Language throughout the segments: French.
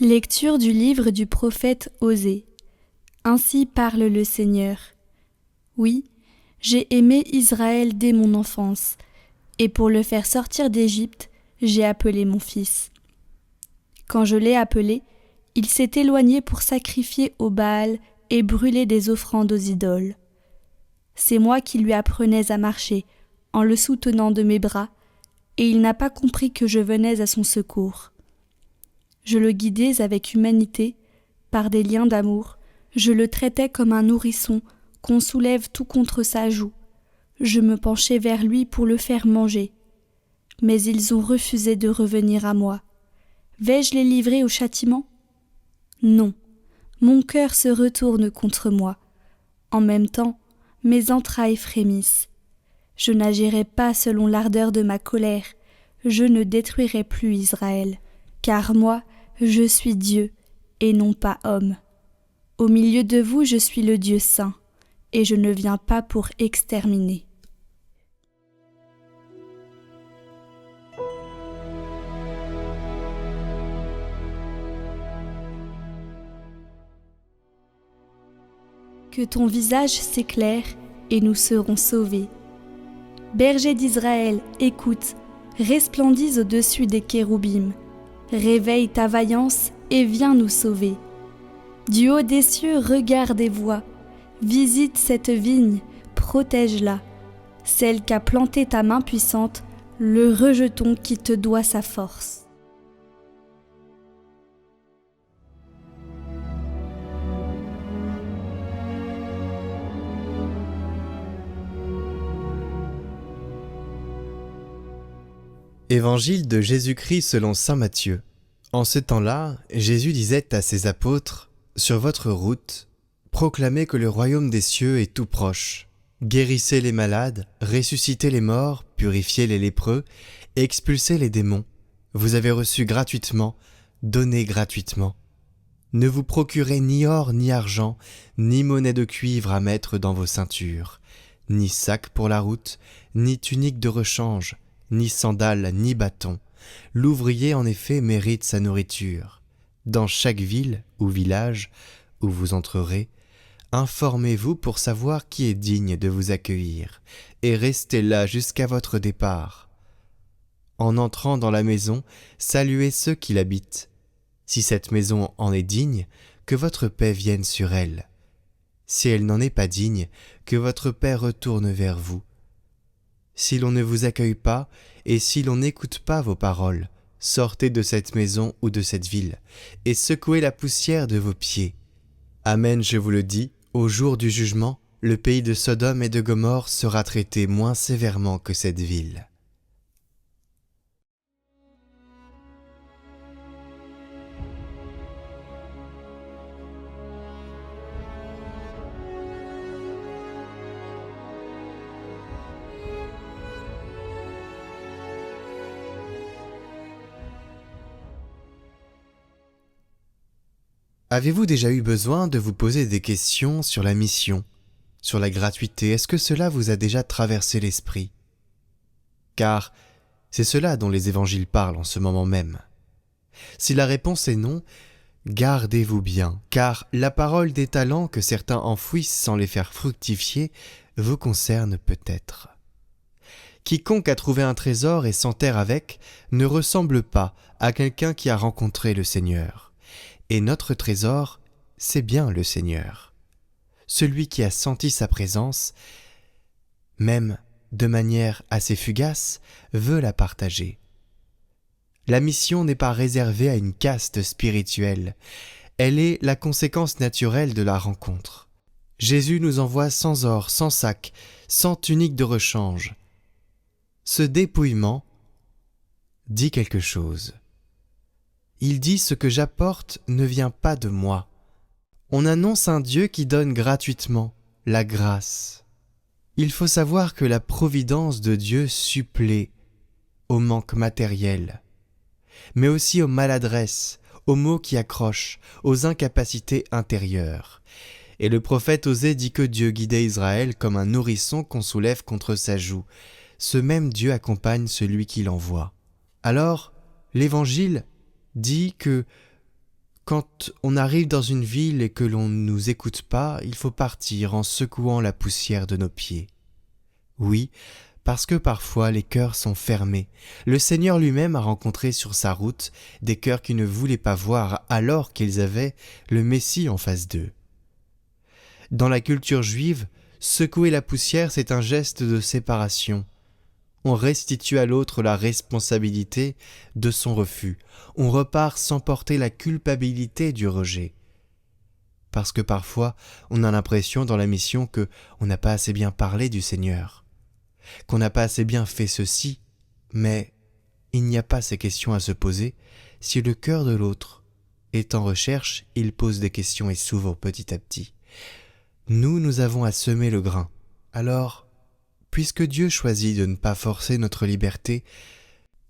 Lecture du livre du prophète Osée. Ainsi parle le Seigneur. Oui, j'ai aimé Israël dès mon enfance, et pour le faire sortir d'Égypte, j'ai appelé mon fils. Quand je l'ai appelé, il s'est éloigné pour sacrifier au Baal et brûler des offrandes aux idoles. C'est moi qui lui apprenais à marcher, en le soutenant de mes bras, et il n'a pas compris que je venais à son secours. Je le guidais avec humanité, par des liens d'amour, je le traitais comme un nourrisson qu'on soulève tout contre sa joue. Je me penchais vers lui pour le faire manger. Mais ils ont refusé de revenir à moi. Vais-je les livrer au châtiment ? Non, mon cœur se retourne contre moi. En même temps, mes entrailles frémissent. Je n'agirai pas selon l'ardeur de ma colère, je ne détruirai plus Israël, car moi, je suis Dieu, et non pas homme. Au milieu de vous, je suis le Dieu saint, et je ne viens pas pour exterminer. Que ton visage s'éclaire, et nous serons sauvés. Berger d'Israël, écoute, resplendis au-dessus des kéroubim. Réveille ta vaillance et viens nous sauver. Du haut des cieux, regarde et vois. Visite cette vigne, protège-la. Celle qu'a plantée ta main puissante, le rejeton qui te doit sa force. Évangile de Jésus-Christ selon saint Matthieu. En ce temps-là, Jésus disait à ses apôtres, « Sur votre route, proclamez que le royaume des cieux est tout proche. Guérissez les malades, ressuscitez les morts, purifiez les lépreux, expulsez les démons. Vous avez reçu gratuitement, donnez gratuitement. Ne vous procurez ni or ni argent, ni monnaie de cuivre à mettre dans vos ceintures, ni sac pour la route, ni tunique de rechange, ni sandales, ni bâton. L'ouvrier, en effet, mérite sa nourriture. Dans chaque ville ou village où vous entrerez, informez-vous pour savoir qui est digne de vous accueillir, et restez là jusqu'à votre départ. En entrant dans la maison, saluez ceux qui l'habitent. Si cette maison en est digne, que votre paix vienne sur elle. Si elle n'en est pas digne, que votre paix retourne vers vous. Si l'on ne vous accueille pas, et si l'on n'écoute pas vos paroles, sortez de cette maison ou de cette ville, et secouez la poussière de vos pieds. Amen, je vous le dis, au jour du jugement, le pays de Sodome et de Gomorrhe sera traité moins sévèrement que cette ville. Avez-vous déjà eu besoin de vous poser des questions sur la mission, sur la gratuité? Est-ce que cela vous a déjà traversé l'esprit? Car c'est cela dont les évangiles parlent en ce moment même. Si la réponse est non, gardez-vous bien, car la parole des talents que certains enfouissent sans les faire fructifier vous concerne peut-être. Quiconque a trouvé un trésor et s'enterre avec ne ressemble pas à quelqu'un qui a rencontré le Seigneur. Et notre trésor, c'est bien le Seigneur. Celui qui a senti sa présence, même de manière assez fugace, veut la partager. La mission n'est pas réservée à une caste spirituelle, elle est la conséquence naturelle de la rencontre. Jésus nous envoie sans or, sans sac, sans tunique de rechange. Ce dépouillement dit quelque chose. Il dit « Ce que j'apporte ne vient pas de moi ». On annonce un Dieu qui donne gratuitement la grâce. Il faut savoir que la providence de Dieu supplée au manque matériel, mais aussi aux maladresses, aux maux qui accrochent, aux incapacités intérieures. Et le prophète Osée dit que Dieu guidait Israël comme un nourrisson qu'on soulève contre sa joue. Ce même Dieu accompagne celui qui l'envoie. Alors, l'Évangile dit que Quand on arrive dans une ville et que l'on ne nous écoute pas, il faut partir en secouant la poussière de nos pieds. Oui, parce que parfois les cœurs sont fermés. Le Seigneur lui-même a rencontré sur sa route des cœurs qui ne voulaient pas voir alors qu'ils avaient le Messie en face d'eux. Dans la culture juive, secouer la poussière, c'est un geste de séparation. On restitue à l'autre la responsabilité de son refus. On repart sans porter la culpabilité du rejet. Parce que parfois, on a l'impression dans la mission que on n'a pas assez bien parlé du Seigneur, qu'on n'a pas assez bien fait ceci, mais il n'y a pas ces questions à se poser. Si le cœur de l'autre est en recherche, il pose des questions et s'ouvre petit à petit. Nous avons à semer le grain. Alors, puisque Dieu choisit de ne pas forcer notre liberté,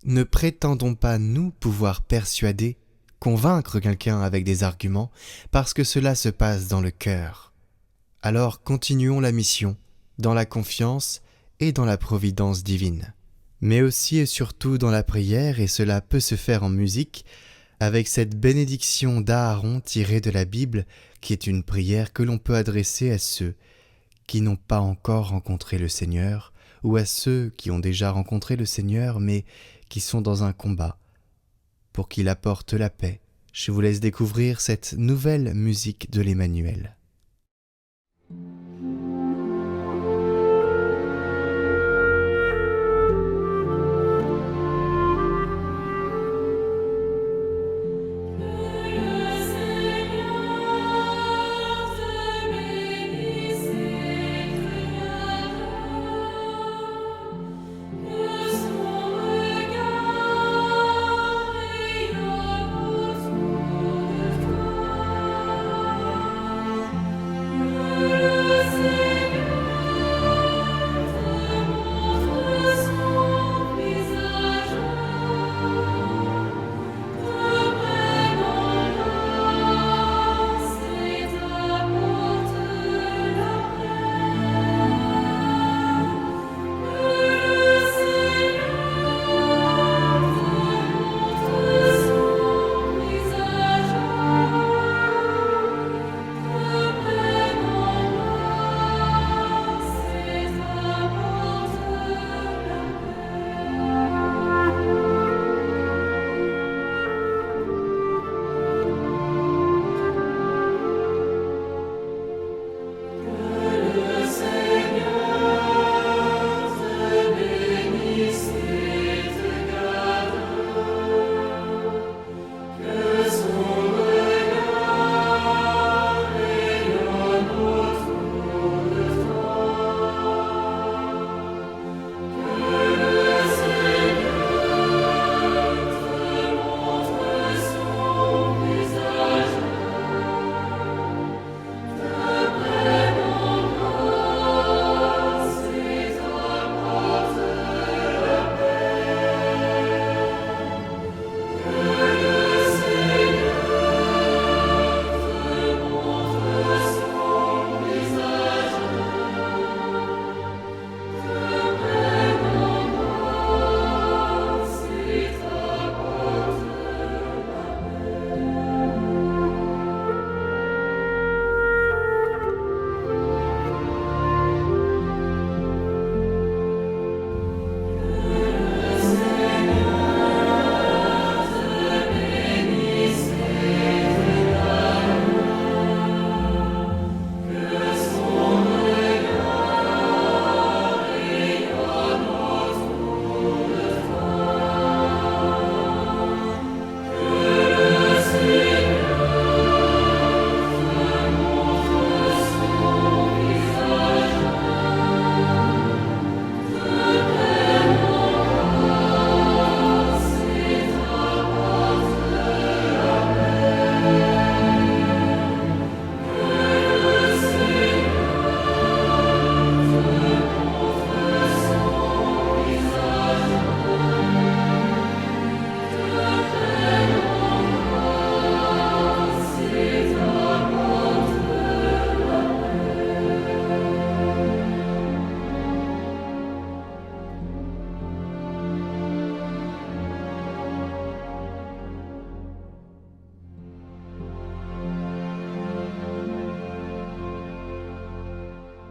ne prétendons pas nous pouvoir persuader, convaincre quelqu'un avec des arguments, parce que cela se passe dans le cœur. Alors continuons la mission, dans la confiance et dans la providence divine. Mais aussi et surtout dans la prière, et cela peut se faire en musique, avec cette bénédiction d'Aaron tirée de la Bible, qui est une prière que l'on peut adresser à ceux qui n'ont pas encore rencontré le Seigneur, ou à ceux qui ont déjà rencontré le Seigneur, mais qui sont dans un combat, pour qu'il apporte la paix. Je vous laisse découvrir cette nouvelle musique de l'Emmanuel.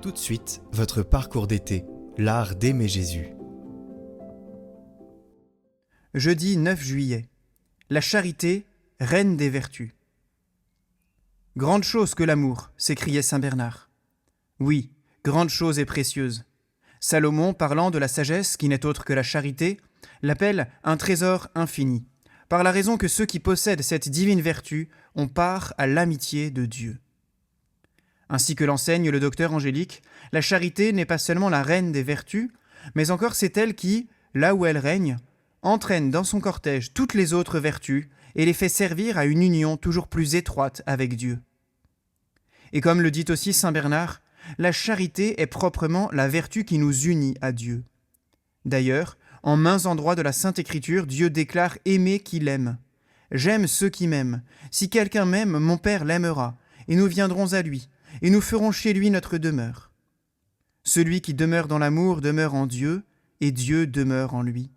Tout de suite, votre parcours d'été, l'art d'aimer Jésus. Jeudi 9 juillet. La charité, reine des vertus. Grande chose que l'amour, s'écriait saint Bernard. Oui, grande chose et précieuse. Salomon, parlant de la sagesse qui n'est autre que la charité, l'appelle un trésor infini, par la raison que ceux qui possèdent cette divine vertu ont part à l'amitié de Dieu. Ainsi que l'enseigne le docteur Angélique, la charité n'est pas seulement la reine des vertus, mais encore c'est elle qui, là où elle règne, entraîne dans son cortège toutes les autres vertus et les fait servir à une union toujours plus étroite avec Dieu. Et comme le dit aussi saint Bernard, la charité est proprement la vertu qui nous unit à Dieu. D'ailleurs, en maints endroits de la Sainte Écriture, Dieu déclare aimer qui l'aime. « J'aime ceux qui m'aiment. Si quelqu'un m'aime, mon Père l'aimera, et nous viendrons à lui, et nous ferons chez lui notre demeure. Celui qui demeure dans l'amour demeure en Dieu, et Dieu demeure en lui.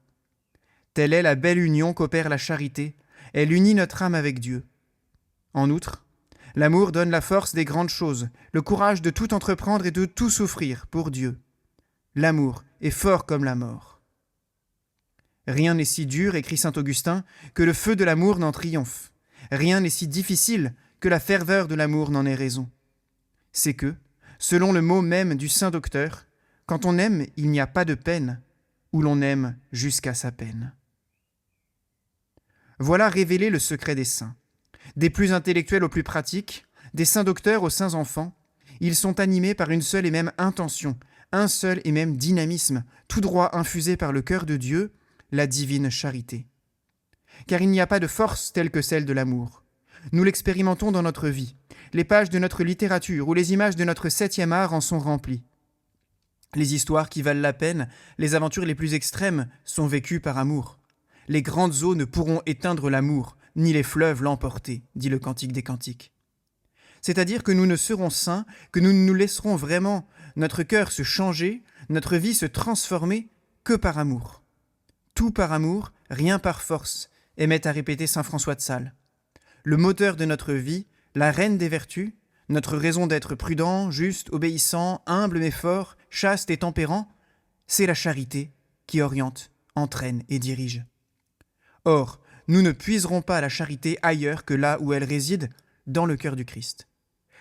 Telle est la belle union qu'opère la charité. Elle unit notre âme avec Dieu. En outre, l'amour donne la force des grandes choses, le courage de tout entreprendre et de tout souffrir pour Dieu. L'amour est fort comme la mort. Rien n'est si dur, écrit saint Augustin, que le feu de l'amour n'en triomphe. Rien n'est si difficile que la ferveur de l'amour n'en ait raison. C'est que, selon le mot même du saint docteur, quand on aime, il n'y a pas de peine, ou l'on aime jusqu'à sa peine. Voilà révélé le secret des saints. Des plus intellectuels aux plus pratiques, des saints docteurs aux saints enfants, ils sont animés par une seule et même intention, un seul et même dynamisme, tout droit infusé par le cœur de Dieu, la divine charité. Car il n'y a pas de force telle que celle de l'amour. Nous l'expérimentons dans notre vie. Les pages de notre littérature ou les images de notre 7e art en sont remplies. Les histoires qui valent la peine, les aventures les plus extrêmes sont vécues par amour. Les grandes eaux ne pourront éteindre l'amour, ni les fleuves l'emporter, dit le Cantique des Cantiques. C'est-à-dire que nous ne serons saints, que nous ne nous laisserons vraiment notre cœur se changer, notre vie se transformer, que par amour. Tout par amour, rien par force, aimait à répéter saint François de Sales. Le moteur de notre vie, la reine des vertus, notre raison d'être prudent, juste, obéissant, humble mais fort, chaste et tempérant, c'est la charité qui oriente, entraîne et dirige. Or, nous ne puiserons pas la charité ailleurs que là où elle réside, dans le cœur du Christ.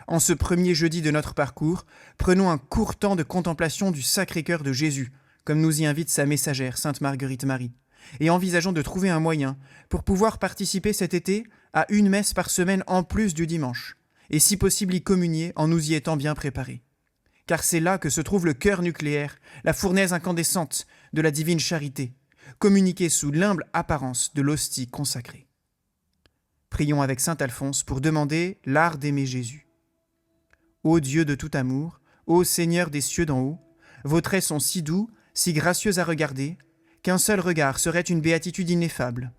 En ce premier jeudi de notre parcours, prenons un court temps de contemplation du Sacré-Cœur de Jésus, comme nous y invite sa messagère, sainte Marguerite Marie, et envisageons de trouver un moyen pour pouvoir participer cet été à une messe par semaine en plus du dimanche, et si possible y communier en nous y étant bien préparés. Car c'est là que se trouve le cœur nucléaire, la fournaise incandescente de la divine charité, communiquée sous l'humble apparence de l'hostie consacrée. Prions avec saint Alphonse pour demander l'art d'aimer Jésus. Ô Dieu de tout amour, ô Seigneur des cieux d'en haut, vos traits sont si doux, si gracieux à regarder, qu'un seul regard serait une béatitude ineffable.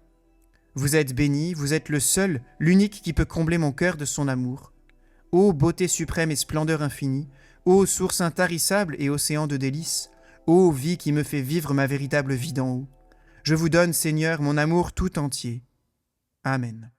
Vous êtes béni, vous êtes le seul, l'unique qui peut combler mon cœur de son amour. Ô beauté suprême et splendeur infinie, ô source intarissable et océan de délices, ô vie qui me fait vivre ma véritable vie d'en haut. Je vous donne, Seigneur, mon amour tout entier. Amen.